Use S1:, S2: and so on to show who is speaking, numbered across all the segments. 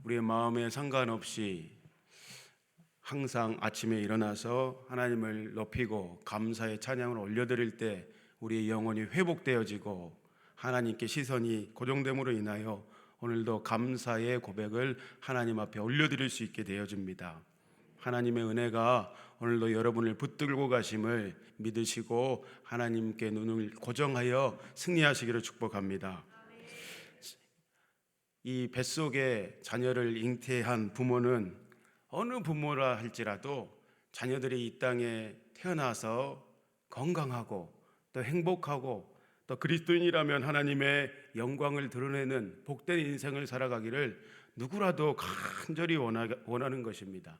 S1: 우리의 마음에 상관없이 항상 아침에 일어나서 하나님을 높이고 감사의 찬양을 올려드릴 때 우리의 영혼이 회복되어지고 하나님께 시선이 고정됨으로 인하여 오늘도 감사의 고백을 하나님 앞에 올려드릴 수 있게 되어집니다. 하나님의 은혜가 오늘도 여러분을 붙들고 가심을 믿으시고 하나님께 눈을 고정하여 승리하시기를 축복합니다. 이 뱃속에 자녀를 잉태한 부모는 어느 부모라 할지라도 자녀들이 이 땅에 태어나서 건강하고 또 행복하고 또 그리스도인이라면 하나님의 영광을 드러내는 복된 인생을 살아가기를 누구라도 간절히 원하는 것입니다.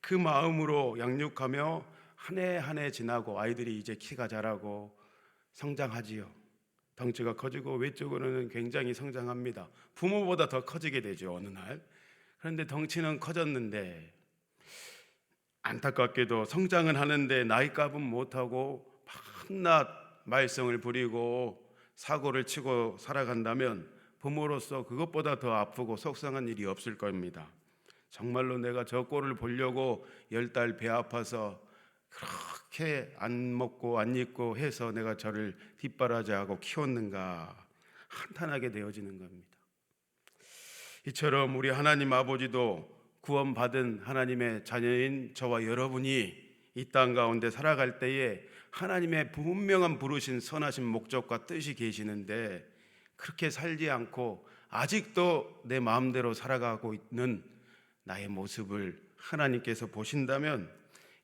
S1: 그 마음으로 양육하며 한 해 한 해 지나고 아이들이 이제 키가 자라고 성장하지요. 덩치가 커지고 외적으로는 굉장히 성장합니다. 부모보다 더 커지게 되죠, 어느 날. 그런데 덩치는 커졌는데 안타깝게도 성장은 하는데 나이값은 못하고 밤낮 말썽을 부리고 사고를 치고 살아간다면 부모로서 그것보다 더 아프고 속상한 일이 없을 겁니다. 정말로 내가 저 꼴을 보려고 10달 배 아파서 그렇게 안 먹고 안 입고 해서 내가 저를 뒷바라지하고 키웠는가 한탄하게 되어지는 겁니다. 이처럼 우리 하나님 아버지도 구원받은 하나님의 자녀인 저와 여러분이 이 땅 가운데 살아갈 때에 하나님의 분명한 부르신 선하신 목적과 뜻이 계시는데 그렇게 살지 않고 아직도 내 마음대로 살아가고 있는 나의 모습을 하나님께서 보신다면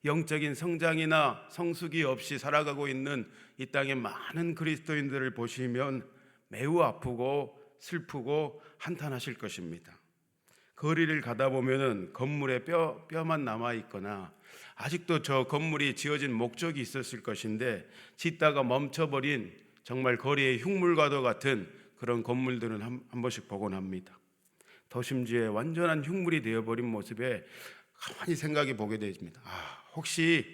S1: 영적인 성장이나 성숙이 없이 살아가고 있는 이 땅의 많은 그리스도인들을 보시면 매우 아프고 슬프고 한탄하실 것입니다. 거리를 가다 보면은 건물에 뼈만 남아 있거나 아직도 저 건물이 지어진 목적이 있었을 것인데 짓다가 멈춰버린 정말 거리의 흉물과도 같은 그런 건물들은 한 번씩 보곤 합니다. 더 심지어 완전한 흉물이 되어버린 모습에 가만히 생각해 보게 됩니다. 혹시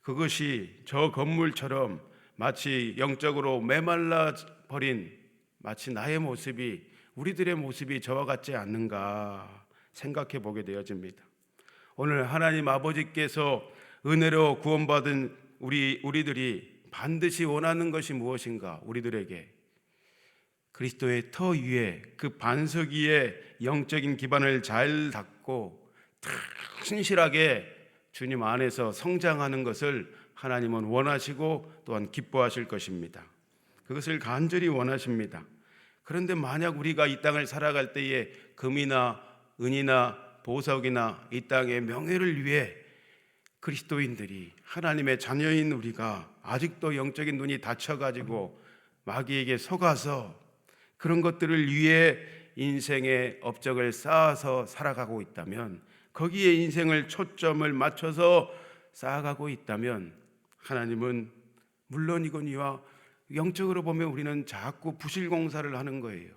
S1: 그것이 저 건물처럼 마치 영적으로 메말라 버린 마치 나의 모습이 우리들의 모습이 저와 같지 않는가 생각해 보게 되어집니다. 오늘 하나님 아버지께서 은혜로 구원받은 우리들이 반드시 원하는 것이 무엇인가? 우리들에게 그리스도의 터 위에 그 반석 위에 영적인 기반을 잘 닦고 신실하게 주님 안에서 성장하는 것을 하나님은 원하시고 또한 기뻐하실 것입니다. 그것을 간절히 원하십니다. 그런데 만약 우리가 이 땅을 살아갈 때에 금이나 은이나 보석이나 이 땅의 명예를 위해 그리스도인들이 하나님의 자녀인 우리가 아직도 영적인 눈이 닫혀가지고 마귀에게 속아서 그런 것들을 위해 인생의 업적을 쌓아서 살아가고 있다면 거기에 인생을 초점을 맞춰서 쌓아가고 있다면 하나님은 물론이거니와 영적으로 보면 우리는 자꾸 부실공사를 하는 거예요.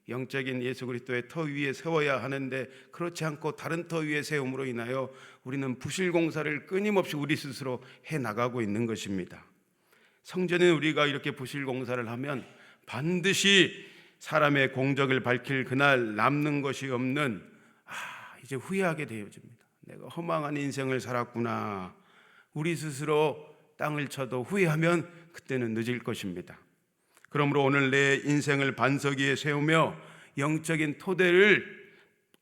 S1: 영적인 예수 그리스도의 터 위에 세워야 하는데 그렇지 않고 다른 터 위에 세움으로 인하여 우리는 부실공사를 끊임없이 우리 스스로 해나가고 있는 것입니다. 성전에 우리가 이렇게 부실공사를 하면 반드시 사람의 공적을 밝힐 그날 남는 것이 없는 이제 후회하게 되어집니다. 내가 허망한 인생을 살았구나. 우리 스스로 땅을 쳐도 후회하면 그때는 늦을 것입니다. 그러므로 오늘 내 인생을 반석 위에 세우며 영적인 토대를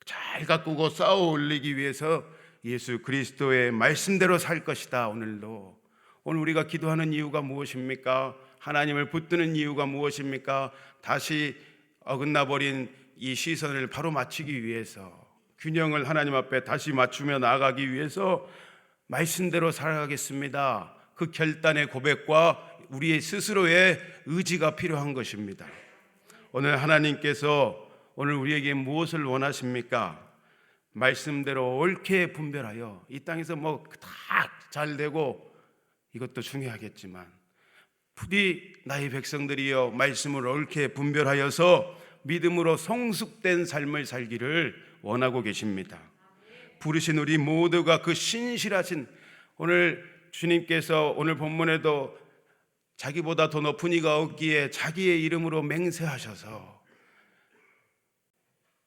S1: 잘 가꾸고 쌓아 올리기 위해서 예수 그리스도의 말씀대로 살 것이다. 오늘 우리가 기도하는 이유가 무엇입니까? 하나님을 붙드는 이유가 무엇입니까? 다시 어긋나버린 이 시선을 바로 맞추기 위해서 균형을 하나님 앞에 다시 맞추며 나아가기 위해서 말씀대로 살아가겠습니다. 그 결단의 고백과 우리의 스스로의 의지가 필요한 것입니다. 오늘 하나님께서 오늘 우리에게 무엇을 원하십니까? 말씀대로 옳게 분별하여 이 땅에서 다 잘 되고 이것도 중요하겠지만 부디 나의 백성들이여 말씀을 옳게 분별하여서 믿음으로 성숙된 삶을 살기를 원하고 계십니다. 부르신 우리 모두가 그 신실하신 오늘 주님께서 오늘 본문에도 자기보다 더 높은 이가 없기에 자기의 이름으로 맹세하셔서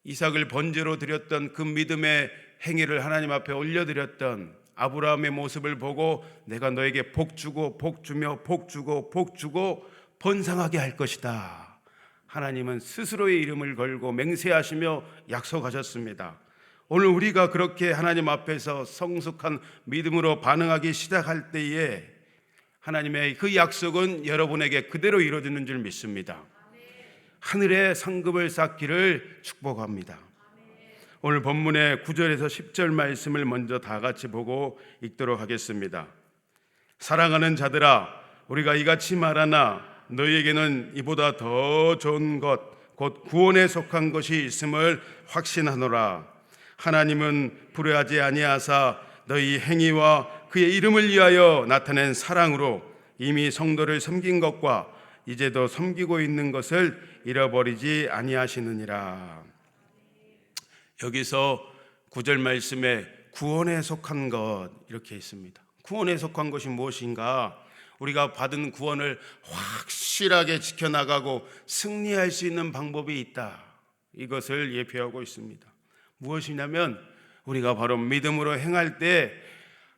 S1: 이삭을 번제로 드렸던 그 믿음의 행위를 하나님 앞에 올려드렸던 아브라함의 모습을 보고 내가 너에게 복 주고 복 주며 복 주고 복 주고 번성하게 할 것이다. 하나님은 스스로의 이름을 걸고 맹세하시며 약속하셨습니다. 오늘 우리가 그렇게 하나님 앞에서 성숙한 믿음으로 반응하기 시작할 때에 하나님의 그 약속은 여러분에게 그대로 이루어지는 줄 믿습니다. 하늘의 상급을 쌓기를 축복합니다. 오늘 본문의 9절에서 10절 말씀을 먼저 다 같이 보고 읽도록 하겠습니다. 사랑하는 자들아, 우리가 이같이 말하나 너희에게는 이보다 더 좋은 것 곧 구원에 속한 것이 있음을 확신하노라. 하나님은 불의하지 아니하사 너희 행위와 그의 이름을 위하여 나타낸 사랑으로 이미 성도를 섬긴 것과 이제도 섬기고 있는 것을 잃어버리지 아니하시느니라. 여기서 9절 말씀에 구원에 속한 것 이렇게 있습니다. 구원에 속한 것이 무엇인가? 우리가 받은 구원을 확실하게 지켜나가고 승리할 수 있는 방법이 있다. 이것을 예표하고 있습니다. 무엇이냐면 우리가 바로 믿음으로 행할 때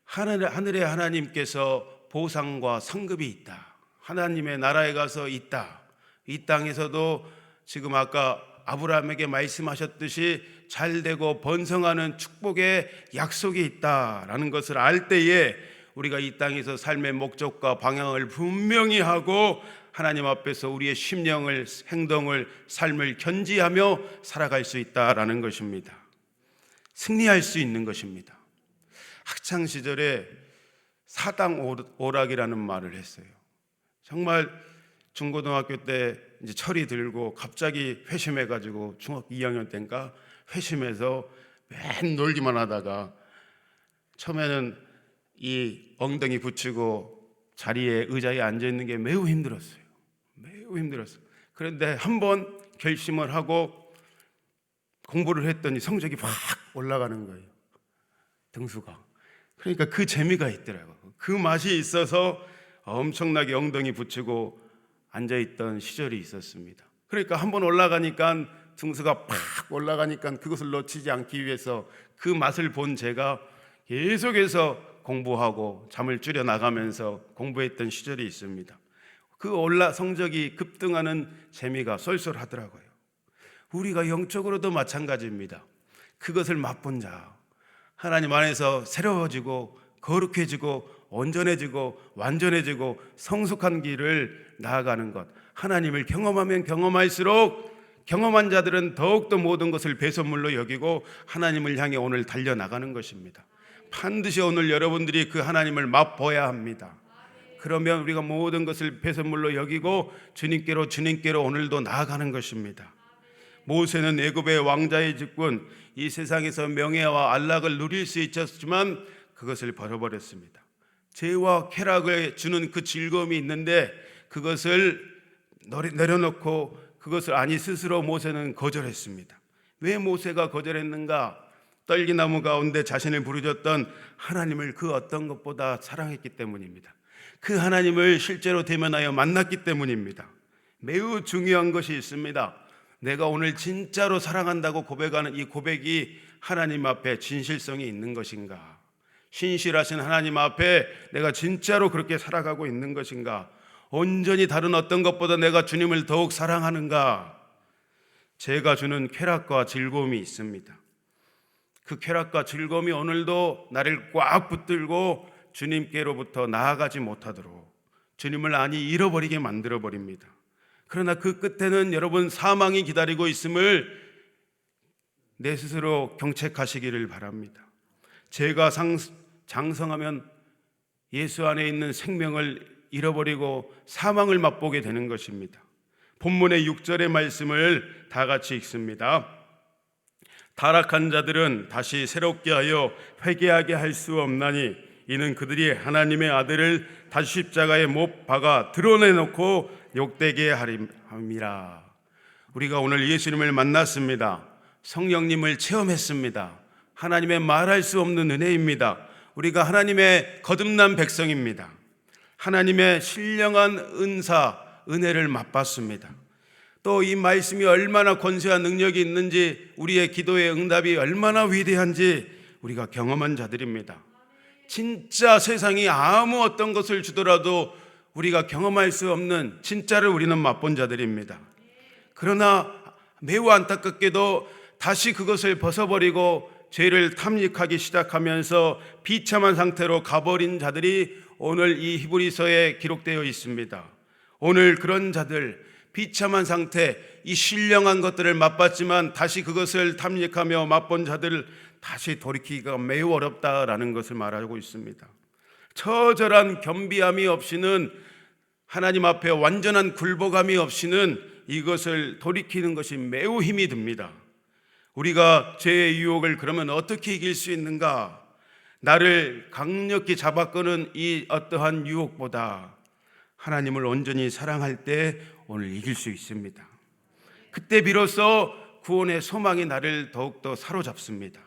S1: 하늘의 하나님께서 보상과 상급이 있다. 하나님의 나라에 가서 있다. 이 땅에서도 지금 아까 아브라함에게 말씀하셨듯이 잘되고 번성하는 축복의 약속이 있다라는 것을 알 때에 우리가 이 땅에서 삶의 목적과 방향을 분명히 하고 하나님 앞에서 우리의 심령을, 행동을, 삶을 견지하며 살아갈 수 있다라는 것입니다. 승리할 수 있는 것입니다. 학창 시절에 사당오락이라는 말을 했어요. 정말 중고등학교 때 이제 철이 들고 갑자기 회심해가지고 중학교 2학년 때인가 회심해서 맨 놀기만 하다가 처음에는 이 엉덩이 붙이고 자리에 의자에 앉아 있는 게 매우 힘들었어요. 매우 힘들었어요. 그런데 한번 결심을 하고 공부를 했더니 성적이 확 올라가는 거예요. 등수가. 그러니까 그 재미가 있더라고요. 그 맛이 있어서 엄청나게 엉덩이 붙이고 앉아있던 시절이 있었습니다. 그러니까 한번 올라가니까 등수가 팍 올라가니까 그것을 놓치지 않기 위해서 그 맛을 본 제가 계속해서 공부하고 잠을 줄여 나가면서 공부했던 시절이 있습니다. 그 성적이 급등하는 재미가 쏠쏠하더라고요. 우리가 영적으로도 마찬가지입니다. 그것을 맛본 자, 하나님 안에서 새로워지고 거룩해지고 온전해지고 완전해지고 성숙한 길을 나아가는 것, 하나님을 경험하면 경험할수록 경험한 자들은 더욱더 모든 것을 배선물로 여기고 하나님을 향해 오늘 달려나가는 것입니다. 반드시 오늘 여러분들이 그 하나님을 맛보아야 합니다. 그러면 우리가 모든 것을 배선물로 여기고 주님께로 오늘도 나아가는 것입니다. 모세는 애굽의 왕자의 직분, 이 세상에서 명예와 안락을 누릴 수 있었지만 그것을 버려버렸습니다. 죄와 쾌락을 주는 그 즐거움이 있는데 그것을 내려놓고 그것을 스스로 모세는 거절했습니다. 왜 모세가 거절했는가? 떨기나무 가운데 자신을 부르짖던 하나님을 그 어떤 것보다 사랑했기 때문입니다. 그 하나님을 실제로 대면하여 만났기 때문입니다. 매우 중요한 것이 있습니다. 내가 오늘 진짜로 사랑한다고 고백하는 이 고백이 하나님 앞에 진실성이 있는 것인가? 신실하신 하나님 앞에 내가 진짜로 그렇게 살아가고 있는 것인가? 온전히 다른 어떤 것보다 내가 주님을 더욱 사랑하는가? 죄가 주는 쾌락과 즐거움이 있습니다. 그 쾌락과 즐거움이 오늘도 나를 꽉 붙들고 주님께로부터 나아가지 못하도록 주님을 잃어버리게 만들어버립니다. 그러나 그 끝에는 여러분 사망이 기다리고 있음을 내 스스로 경책하시기를 바랍니다. 죄가 장성하면 예수 안에 있는 생명을 잃어버리고 사망을 맛보게 되는 것입니다. 본문의 6절의 말씀을 다 같이 읽습니다. 타락한 자들은 다시 새롭게 하여 회개하게 할 수 없나니 이는 그들이 하나님의 아들을 다시 십자가에 못 박아 드러내놓고 욕되게 함이라. 우리가 오늘 예수님을 만났습니다. 성령님을 체험했습니다. 하나님의 말할 수 없는 은혜입니다. 우리가 하나님의 거듭난 백성입니다. 하나님의 신령한 은사, 은혜를 맛봤습니다. 또 이 말씀이 얼마나 권세와 능력이 있는지, 우리의 기도의 응답이 얼마나 위대한지 우리가 경험한 자들입니다. 진짜 세상이 아무 어떤 것을 주더라도 우리가 경험할 수 없는 진짜를 우리는 맛본 자들입니다. 그러나 매우 안타깝게도 다시 그것을 벗어버리고 죄를 탐닉하기 시작하면서 비참한 상태로 가버린 자들이 오늘 이 히브리서에 기록되어 있습니다. 오늘 그런 자들, 비참한 상태, 이 신령한 것들을 맛봤지만 다시 그것을 탐닉하며 맛본 자들을 다시 돌이키기가 매우 어렵다라는 것을 말하고 있습니다. 처절한 겸비함이 없이는, 하나님 앞에 완전한 굴복함이 없이는 이것을 돌이키는 것이 매우 힘이 듭니다. 우리가 죄의 유혹을 그러면 어떻게 이길 수 있는가? 나를 강력히 잡아끄는 이 어떠한 유혹보다 하나님을 온전히 사랑할 때 오늘 이길 수 있습니다. 그때 비로소 구원의 소망이 나를 더욱더 사로잡습니다.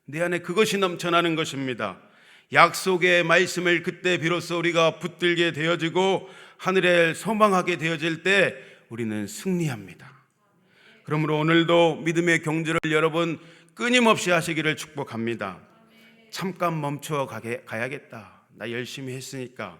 S1: 내 안에 그것이 넘쳐나는 것입니다. 약속의 말씀을 그때 비로소 우리가 붙들게 되어지고 하늘에 소망하게 되어질 때 우리는 승리합니다. 그러므로 오늘도 믿음의 경주를 여러분 끊임없이 하시기를 축복합니다. 잠깐 멈춰 가야겠다. 나 열심히 했으니까.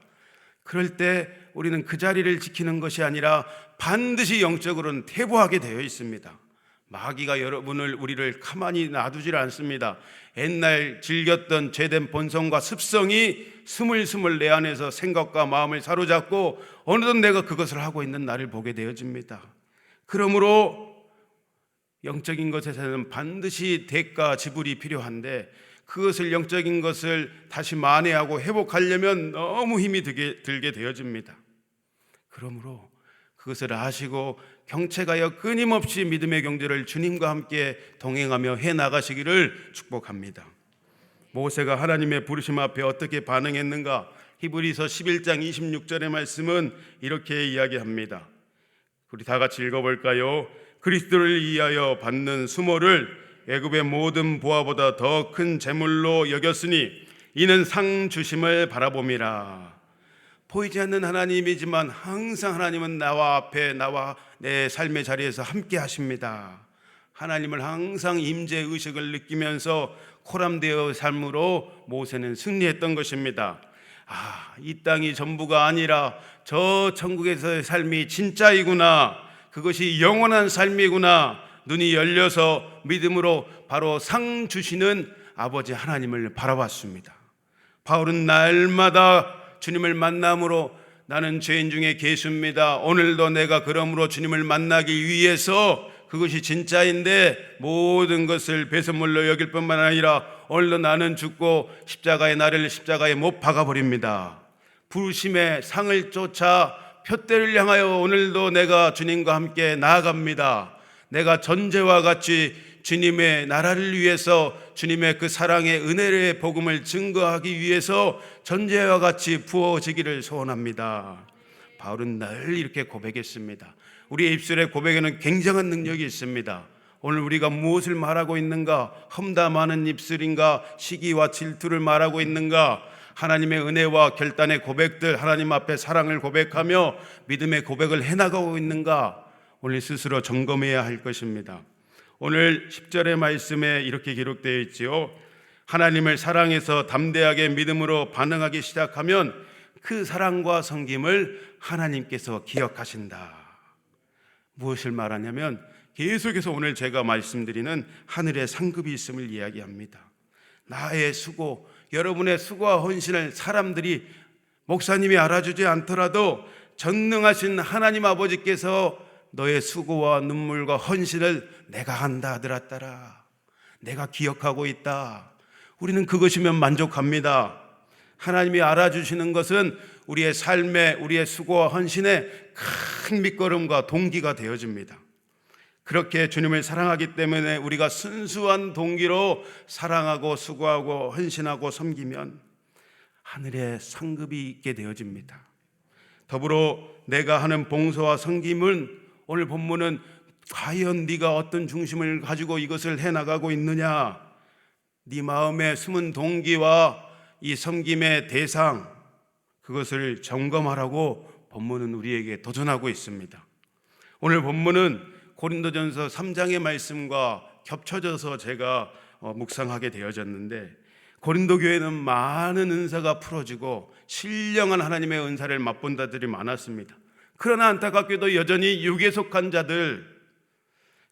S1: 그럴 때 우리는 그 자리를 지키는 것이 아니라 반드시 영적으로는 퇴보하게 되어 있습니다. 마귀가 우리를 가만히 놔두질 않습니다. 옛날 즐겼던 죄된 본성과 습성이 스물스물 내 안에서 생각과 마음을 사로잡고 어느덧 내가 그것을 하고 있는 나를 보게 되어집니다. 그러므로 영적인 것에서는 반드시 대가 지불이 필요한데, 그것을 영적인 것을 다시 만회하고 회복하려면 너무 힘이 들게 되어집니다. 그러므로 그것을 아시고 경책하여 끊임없이 믿음의 경주를 주님과 함께 동행하며 해나가시기를 축복합니다. 모세가 하나님의 부르심 앞에 어떻게 반응했는가? 히브리서 11장 26절의 말씀은 이렇게 이야기합니다. 우리 다 같이 읽어볼까요? 그리스도를 위하여 받는 수모를 애굽의 모든 보화보다 더 큰 재물로 여겼으니 이는 상 주심을 바라봄이라. 보이지 않는 하나님이지만 항상 하나님은 나와 내 삶의 자리에서 함께 하십니다. 하나님을 항상 임재 의식을 느끼면서 코람되어 삶으로 모세는 승리했던 것입니다. 이 땅이 전부가 아니라 저 천국에서의 삶이 진짜이구나, 그것이 영원한 삶이구나, 눈이 열려서 믿음으로 바로 상 주시는 아버지 하나님을 바라봤습니다. 바울은 날마다 주님을 만남으로 나는 죄인 중에 괴수입니다. 오늘도 내가 그러므로 주님을 만나기 위해서 그것이 진짜인데 모든 것을 배설물로 여길 뿐만 아니라 오늘도 나는 죽고 나를 십자가에 못 박아버립니다. 부르심의 상을 쫓아 표대를 향하여 오늘도 내가 주님과 함께 나아갑니다. 내가 전제와 같이 주님의 나라를 위해서, 주님의 그 사랑의 은혜의 복음을 증거하기 위해서 전제와 같이 부어지기를 소원합니다. 바울은 늘 이렇게 고백했습니다. 우리의 입술의 고백에는 굉장한 능력이 있습니다. 오늘 우리가 무엇을 말하고 있는가? 험담하는 입술인가? 시기와 질투를 말하고 있는가? 하나님의 은혜와 결단의 고백들, 하나님 앞에 사랑을 고백하며 믿음의 고백을 해나가고 있는가? 오늘 스스로 점검해야 할 것입니다. 오늘 10절의 말씀에 이렇게 기록되어 있지요. 하나님을 사랑해서 담대하게 믿음으로 반응하기 시작하면 그 사랑과 섬김을 하나님께서 기억하신다. 무엇을 말하냐면 계속해서 오늘 제가 말씀드리는 하늘의 상급이 있음을 이야기합니다. 나의 수고, 여러분의 수고와 헌신을 사람들이, 목사님이 알아주지 않더라도 전능하신 하나님 아버지께서 너의 수고와 눈물과 헌신을 내가 한다 하더라. 내가 기억하고 있다. 우리는 그것이면 만족합니다. 하나님이 알아주시는 것은 우리의 삶에, 우리의 수고와 헌신에 큰 밑거름과 동기가 되어집니다. 그렇게 주님을 사랑하기 때문에 우리가 순수한 동기로 사랑하고 수고하고 헌신하고 섬기면 하늘의 상급이 있게 되어집니다. 더불어 내가 하는 봉사와 섬김은, 오늘 본문은 과연 네가 어떤 중심을 가지고 이것을 해나가고 있느냐, 네 마음의 숨은 동기와 이 섬김의 대상, 그것을 점검하라고 본문은 우리에게 도전하고 있습니다. 오늘 본문은 고린도전서 3장의 말씀과 겹쳐져서 제가 묵상하게 되어졌는데, 고린도 교회는 많은 은사가 풀어지고 신령한 하나님의 은사를 맛본 자들이 많았습니다. 그러나 안타깝게도 여전히 육에 속한 자들,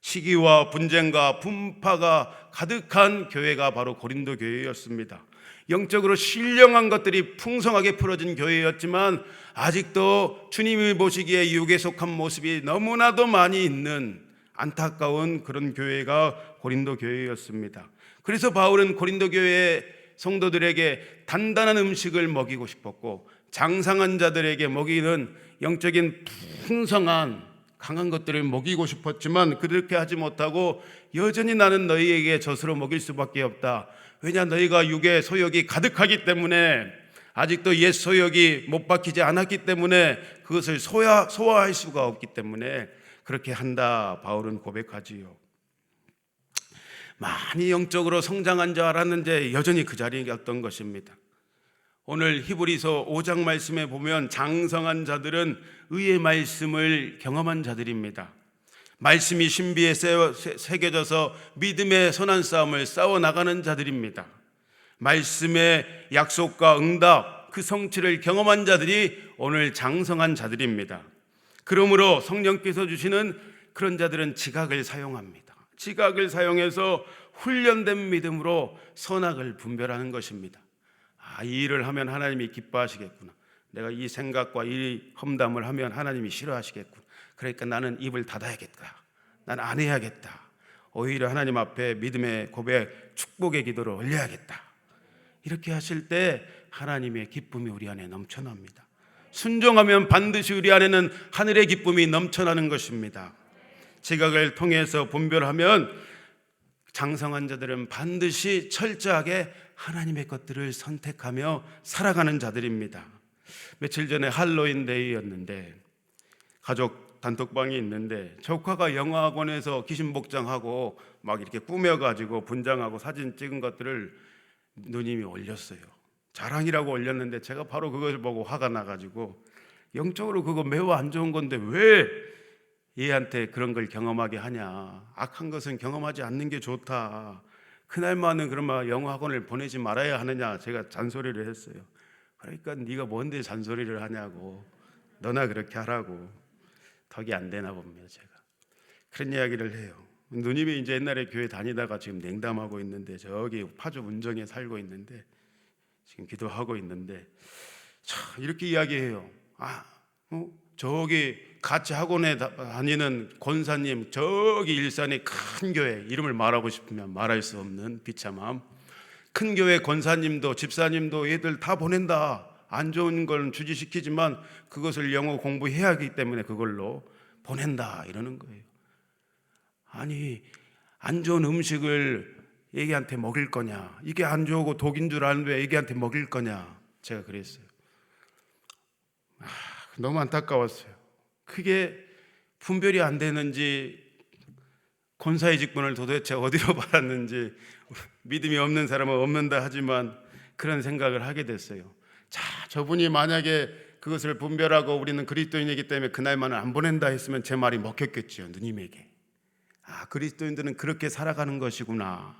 S1: 시기와 분쟁과 분파가 가득한 교회가 바로 고린도 교회였습니다. 영적으로 신령한 것들이 풍성하게 풀어진 교회였지만 아직도 주님이 보시기에 육에 속한 모습이 너무나도 많이 있는 안타까운 그런 교회가 고린도 교회였습니다. 그래서 바울은 고린도 교회의 성도들에게 단단한 음식을 먹이고 싶었고, 장상한 자들에게 먹이는 영적인 풍성한 강한 것들을 먹이고 싶었지만 그렇게 하지 못하고 여전히 나는 너희에게 젖으로 먹일 수밖에 없다. 왜냐, 너희가 육의 소욕이 가득하기 때문에, 아직도 옛 소욕이 못 박히지 않았기 때문에, 그것을 소화할 수가 없기 때문에 그렇게 한다, 바울은 고백하지요. 많이 영적으로 성장한 줄 알았는데 여전히 그 자리였던 것입니다. 오늘 히브리서 5장 말씀에 보면 장성한 자들은 의의 말씀을 경험한 자들입니다. 말씀이 신비에 새겨져서 믿음의 선한 싸움을 싸워나가는 자들입니다. 말씀의 약속과 응답, 그 성취를 경험한 자들이 오늘 장성한 자들입니다. 그러므로 성령께서 주시는 그런 자들은 지각을 사용합니다. 지각을 사용해서 훈련된 믿음으로 선악을 분별하는 것입니다. 이 일을 하면 하나님이 기뻐하시겠구나. 내가 이 생각과 이 험담을 하면 하나님이 싫어하시겠구나. 그러니까 나는 입을 닫아야겠다. 난 안 해야겠다. 오히려 하나님 앞에 믿음의 고백, 축복의 기도를 올려야겠다. 이렇게 하실 때 하나님의 기쁨이 우리 안에 넘쳐납니다. 순종하면 반드시 우리 안에는 하늘의 기쁨이 넘쳐나는 것입니다. 지각을 통해서 분별하면 장성한 자들은 반드시 철저하게 하나님의 것들을 선택하며 살아가는 자들입니다. 며칠 전에 할로윈데이였는데 가족 단톡방이 있는데, 조카가 영어학원에서 귀신복장하고 막 이렇게 꾸며가지고 분장하고 사진 찍은 것들을 누님이 올렸어요. 자랑이라고 올렸는데 제가 바로 그것을 보고 화가 나가지고, 영적으로 그거 매우 안 좋은 건데 왜 얘한테 그런 걸 경험하게 하냐. 악한 것은 경험하지 않는 게 좋다. 그날만은 그러면 영어학원을 보내지 말아야 하느냐, 제가 잔소리를 했어요. 그러니까 네가 뭔데 잔소리를 하냐고, 너나 그렇게 하라고. 덕이 안 되나 봅니다. 제가 그런 이야기를 해요. 누님이 이제 옛날에 교회 다니다가 지금 냉담하고 있는데, 저기 파주 문정에 살고 있는데 지금 기도하고 있는데, 이렇게 이야기해요. 저기 같이 학원에 다니는 권사님, 저기 일산의 큰 교회, 이름을 말하고 싶으면 말할 수 없는 비참함, 큰 교회 권사님도 집사님도 애들 다 보낸다. 안 좋은 건 주지시키지만 그것을 영어 공부해야 하기 때문에 그걸로 보낸다, 이러는 거예요. 아니, 안 좋은 음식을 애기한테 먹일 거냐, 이게 안 좋고 독인 줄 아는데 애기한테 먹일 거냐, 제가 그랬어요. 너무 안타까웠어요. 그게 분별이 안 되는지, 권사의 직분을 도대체 어디로 받았는지, 믿음이 없는 사람은 없는다 하지만 그런 생각을 하게 됐어요. 저분이 만약에 그것을 분별하고 우리는 그리스도인이기 때문에 그날만은 안 보낸다 했으면 제 말이 먹혔겠지요, 누님에게. 그리스도인들은 그렇게 살아가는 것이구나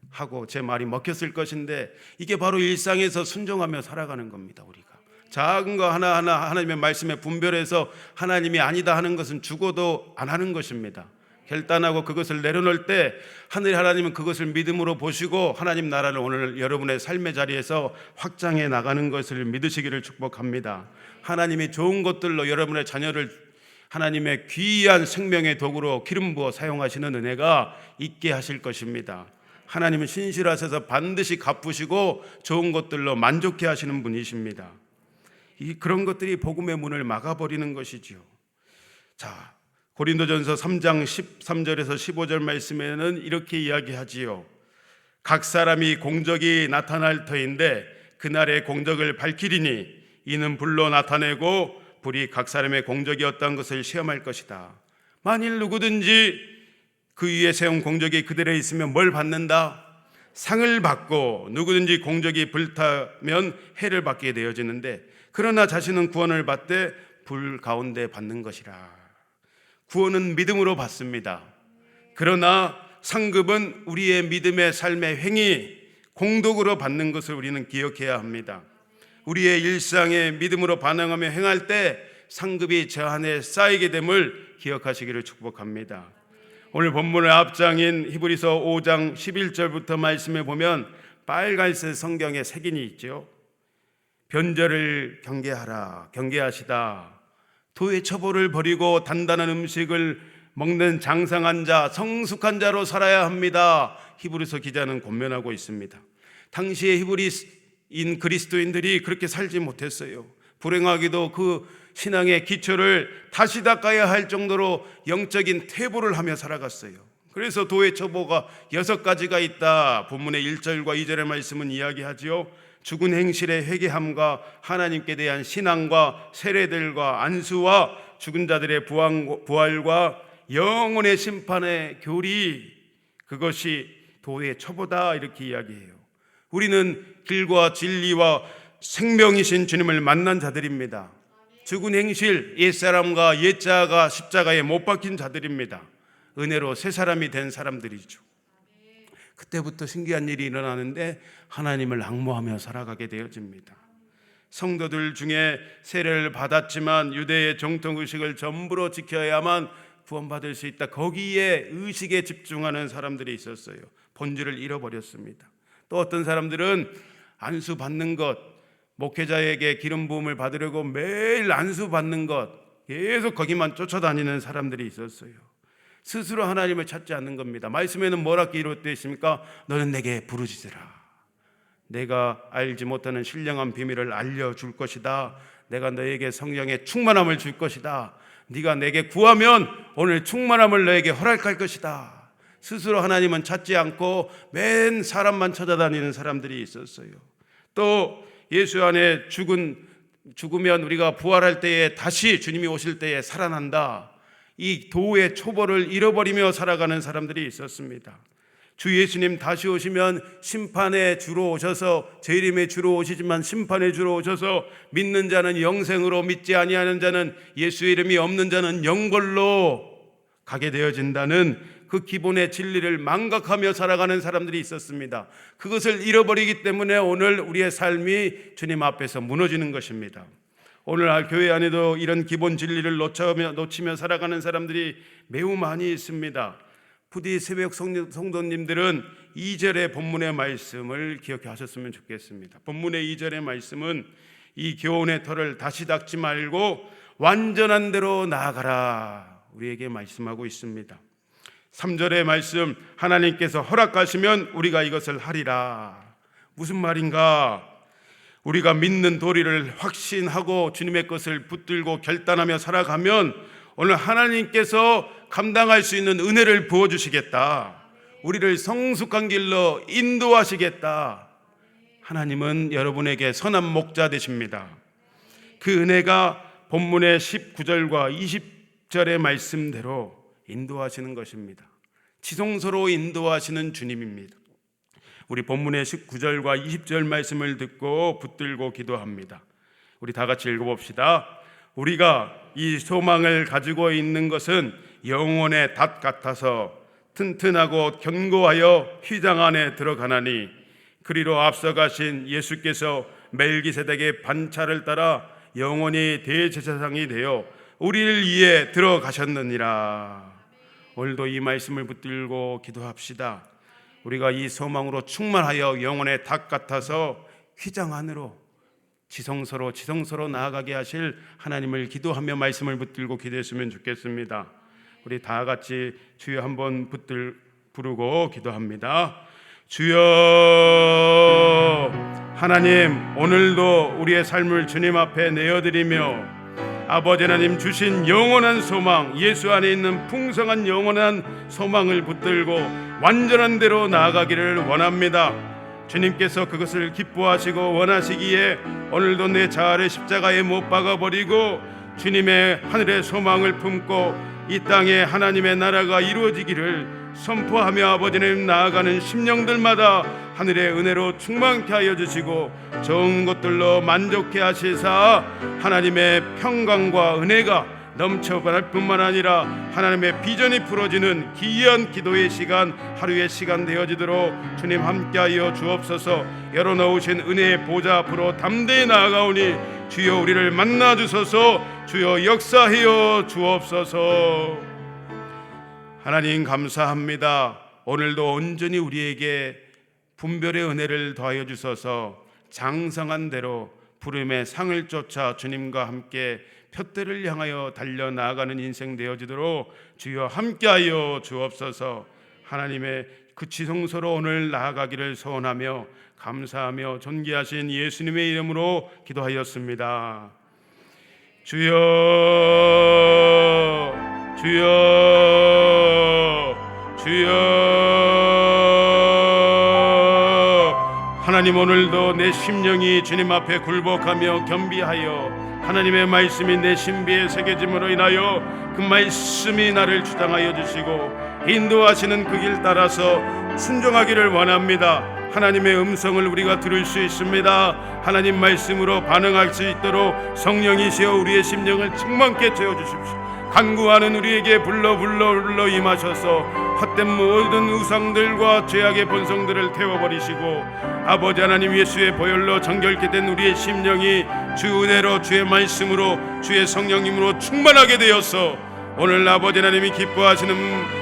S1: 하고 제 말이 먹혔을 것인데, 이게 바로 일상에서 순종하며 살아가는 겁니다. 우리가 작은 거 하나하나 하나님의 말씀에 분별해서 하나님이 아니다 하는 것은 죽어도 안 하는 것입니다. 결단하고 그것을 내려놓을 때 하늘 하나님은 그것을 믿음으로 보시고 하나님 나라를 오늘 여러분의 삶의 자리에서 확장해 나가는 것을 믿으시기를 축복합니다. 하나님이 좋은 것들로 여러분의 자녀를 하나님의 귀한 생명의 도구로 기름 부어 사용하시는 은혜가 있게 하실 것입니다. 하나님은 신실하셔서 반드시 갚으시고 좋은 것들로 만족해 하시는 분이십니다. 그런 것들이 복음의 문을 막아버리는 것이지요. 고린도전서 3장 13절에서 15절 말씀에는 이렇게 이야기하지요. 각 사람이 공적이 나타날 터인데 그날의 공적을 밝히리니 이는 불로 나타내고 불이 각 사람의 공적이 어떤 것을 시험할 것이다. 만일 누구든지 그 위에 세운 공적이 그대로 있으면 뭘 받는다? 상을 받고, 누구든지 공적이 불타면 해를 받게 되어지는데 그러나 자신은 구원을 받되 불 가운데 받는 것이라. 구원은 믿음으로 받습니다. 그러나 상급은 우리의 믿음의 삶의 행위, 공덕으로 받는 것을 우리는 기억해야 합니다. 우리의 일상에 믿음으로 반응하며 행할 때 상급이 저 안에 쌓이게 됨을 기억하시기를 축복합니다. 오늘 본문의 앞장인 히브리서 5장 11절부터 말씀해 보면 빨간색 성경에 색인이 있죠. 변절을 경계하시다. 도의 처벌을 버리고 단단한 음식을 먹는 장성한 자, 성숙한 자로 살아야 합니다. 히브리서 기자는 권면하고 있습니다. 당시의 히브리인 그리스도인들이 그렇게 살지 못했어요. 불행하게도 그 신앙의 기초를 다시 닦아야 할 정도로 영적인 퇴보를 하며 살아갔어요. 그래서 도의 처보가 6가지가 있다. 본문의 1절과 2절의 말씀은 이야기하지요. 죽은 행실의 회개함과 하나님께 대한 신앙과 세례들과 안수와 죽은 자들의 부활과 영혼의 심판의 교리, 그것이 도의 처보다, 이렇게 이야기해요. 우리는 길과 진리와 생명이신 주님을 만난 자들입니다. 죽은 행실, 옛사람과 옛자가 십자가에 못 박힌 자들입니다. 은혜로 새 사람이 된 사람들이죠. 그때부터 신기한 일이 일어나는데 하나님을 앙모하며 살아가게 되어집니다. 성도들 중에 세례를 받았지만 유대의 정통의식을 전부로 지켜야만 구원받을 수 있다, 거기에 의식에 집중하는 사람들이 있었어요. 본질을 잃어버렸습니다. 또 어떤 사람들은 안수 받는 것, 목회자에게 기름 부음을 받으려고 매일 안수 받는 것, 계속 거기만 쫓아다니는 사람들이 있었어요. 스스로 하나님을 찾지 않는 겁니다. 말씀에는 뭐라 기록되어 있습니까? 너는 내게 부르짖으라. 내가 알지 못하는 신령한 비밀을 알려줄 것이다. 내가 너에게 성령의 충만함을 줄 것이다. 네가 내게 구하면 오늘 충만함을 너에게 허락할 것이다. 스스로 하나님은 찾지 않고 맨 사람만 찾아다니는 사람들이 있었어요. 또 예수 안에 죽으면 우리가 부활할 때에 다시 주님이 오실 때에 살아난다. 이 도의 초보를 잃어버리며 살아가는 사람들이 있었습니다. 주 예수님 다시 오시면 심판의 주로 오셔서, 재림의 주로 오시지만 심판의 주로 오셔서 믿는 자는 영생으로, 믿지 아니하는 자는, 예수의 이름이 없는 자는 영벌로 가게 되어진다는 그 기본의 진리를 망각하며 살아가는 사람들이 있었습니다. 그것을 잃어버리기 때문에 오늘 우리의 삶이 주님 앞에서 무너지는 것입니다. 오늘 교회 안에도 이런 기본 진리를 놓치며 살아가는 사람들이 매우 많이 있습니다. 부디 새벽 성도님들은 2절의 본문의 말씀을 기억하셨으면 좋겠습니다. 본문의 2절의 말씀은 이 교훈의 털을 다시 닦지 말고 완전한 대로 나아가라, 우리에게 말씀하고 있습니다. 3절의 말씀, 하나님께서 허락하시면 우리가 이것을 하리라. 무슨 말인가? 우리가 믿는 도리를 확신하고 주님의 것을 붙들고 결단하며 살아가면 오늘 하나님께서 감당할 수 있는 은혜를 부어주시겠다. 우리를 성숙한 길로 인도하시겠다. 하나님은 여러분에게 선한 목자 되십니다. 그 은혜가 본문의 19절과 20절의 말씀대로 인도하시는 것입니다. 지성소로 인도하시는 주님입니다. 우리 본문의 19절과 20절 말씀을 듣고 붙들고 기도합니다. 우리 다 같이 읽어봅시다. 우리가 이 소망을 가지고 있는 것은 영혼의 닷 같아서 튼튼하고 견고하여 휘장 안에 들어가나니, 그리로 앞서가신 예수께서 멜기세덱의 반차를 따라 영원히 대제사장이 되어 우리를 위해 들어가셨느니라. 오늘도 이 말씀을 붙들고 기도합시다. 우리가 이 소망으로 충만하여 영혼의 닭 같아서 휘장 안으로 지성소로 나아가게 하실 하나님을 기도하며 말씀을 붙들고 기도했으면 좋겠습니다. 우리 다 같이 주여 한번 부르고 기도합니다. 주여, 하나님, 오늘도 우리의 삶을 주님 앞에 내어드리며 아버지 하나님 주신 영원한 소망, 예수 안에 있는 풍성한 영원한 소망을 붙들고 완전한 대로 나아가기를 원합니다. 주님께서 그것을 기뻐하시고 원하시기에 오늘도 내 자아를 십자가에 못 박아버리고 주님의 하늘의 소망을 품고 이 땅에 하나님의 나라가 이루어지기를 선포하며 아버지 하나님 나아가는 심령들마다 하늘의 은혜로 충만케 하여 주시고 좋은 것들로 만족케 하시사 하나님의 평강과 은혜가 넘쳐날 뿐만 아니라 하나님의 비전이 풀어지는 귀한 기도의 시간, 하루의 시간 되어지도록 주님 함께하여 주옵소서. 열어놓으신 은혜의 보좌 앞으로 담대히 나아가오니 주여 우리를 만나 주소서. 주여 역사하여 주옵소서. 하나님 감사합니다. 오늘도 온전히 우리에게 분별의 은혜를 더하여 주소서. 장성한 대로 부름의 상을 쫓아 주님과 함께 푯대를 향하여 달려나가는 인생 되어지도록 주여 함께하여 주옵소서. 하나님의 그 지성소로 오늘 나아가기를 소원하며 감사하며 존귀하신 예수님의 이름으로 기도하였습니다. 주여 주여 주여. 하나님, 오늘도 내 심령이 주님 앞에 굴복하며 겸비하여 하나님의 말씀이 내 신비에 새겨짐으로 인하여 그 말씀이 나를 주장하여 주시고 인도하시는 그 길 따라서 순종하기를 원합니다. 하나님의 음성을 우리가 들을 수 있습니다. 하나님 말씀으로 반응할 수 있도록 성령이시여 우리의 심령을 충만케 채워주십시오. 간구하는 우리에게 불러 임하셔서 헛된 모든 우상들과 죄악의 본성들을 태워버리시고 아버지 하나님 예수의 보혈로 정결케 된 우리의 심령이 주 은혜로 주의 말씀으로 주의 성령님으로 충만하게 되어서 오늘 아버지 하나님이 기뻐하시는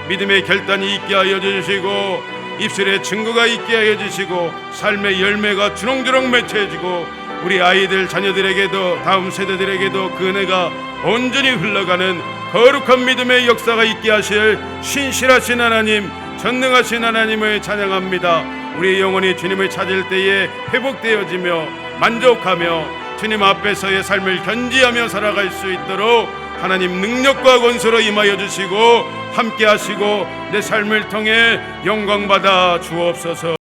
S1: 믿음의 결단이 있게 하여 주시고 입술에 증거가 있게 하여 주시고 삶의 열매가 주렁주렁 맺혀지고 우리 아이들 자녀들에게도 다음 세대들에게도 그 은혜가 온전히 흘러가는 거룩한 믿음의 역사가 있게 하실 신실하신 하나님, 전능하신 하나님을 찬양합니다. 우리의 영혼이 주님을 찾을 때에 회복되어지며 만족하며 주님 앞에서의 삶을 견지하며 살아갈 수 있도록 하나님 능력과 권세로 임하여 주시고 함께 하시고 내 삶을 통해 영광 받아 주옵소서.